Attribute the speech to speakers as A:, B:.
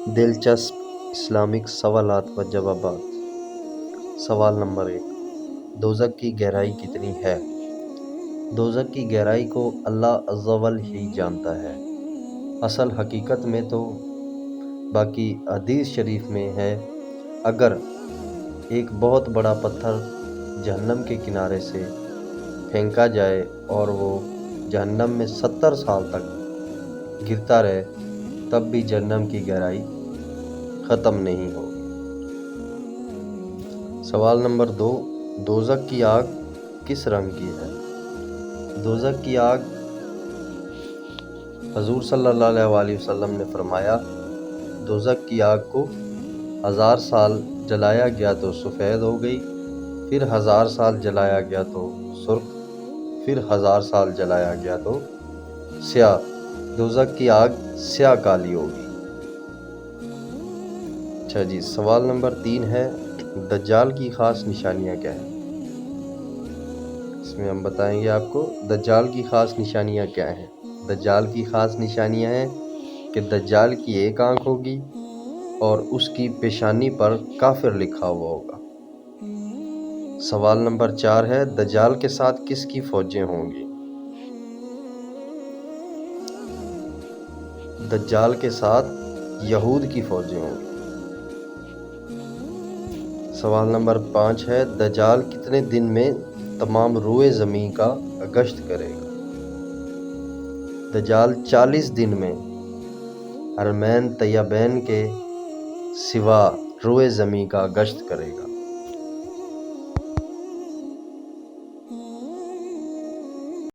A: دلچسپ اسلامک سوالات و جوابات۔ سوال نمبر 1، دوزخ کی گہرائی کتنی ہے؟ دوزخ کی گہرائی کو اللہ عز و جل ہی جانتا ہے۔ اصل حقیقت میں تو باقی حدیث شریف میں ہے، اگر ایک بہت بڑا پتھر جہنم کے کنارے سے پھینکا جائے اور وہ جہنم میں 70 سال تک گرتا رہے تب بھی جہنم کی گہرائی ختم نہیں ہوگی۔ سوال نمبر 2، دوزخ کی آگ کس رنگ کی ہے؟ دوزخ کی آگ، حضور صلی اللہ علیہ وسلم نے فرمایا، دوزخ کی آگ کو 1000 سال جلایا گیا تو سفید ہو گئی، پھر 1000 سال جلایا گیا تو سرخ، پھر 1000 سال جلایا گیا تو سیاہ۔ دوزخ کی آگ سیاہ کالی ہوگی۔ اچھا جی، سوال نمبر 3 ہے، دجال کی خاص نشانیاں کیا ہیں؟ اس میں ہم بتائیں گے آپ کو دجال کی خاص نشانیاں کیا ہیں۔ دجال کی خاص نشانیاں ہیں کہ دجال کی ایک آنکھ ہوگی اور اس کی پیشانی پر کافر لکھا ہوا ہوگا۔ سوال نمبر 4 ہے، دجال کے ساتھ کس کی فوجیں ہوں گی؟ دجال کے ساتھ یہود کی فوجیں ہوں گی۔ سوال نمبر 5 ہے، دجال کتنے دن میں تمام روئے زمین کا گشت کرے گا؟ دجال 40 دن میں حرمین طیبین کے سوا روئے زمین کا گشت کرے گا۔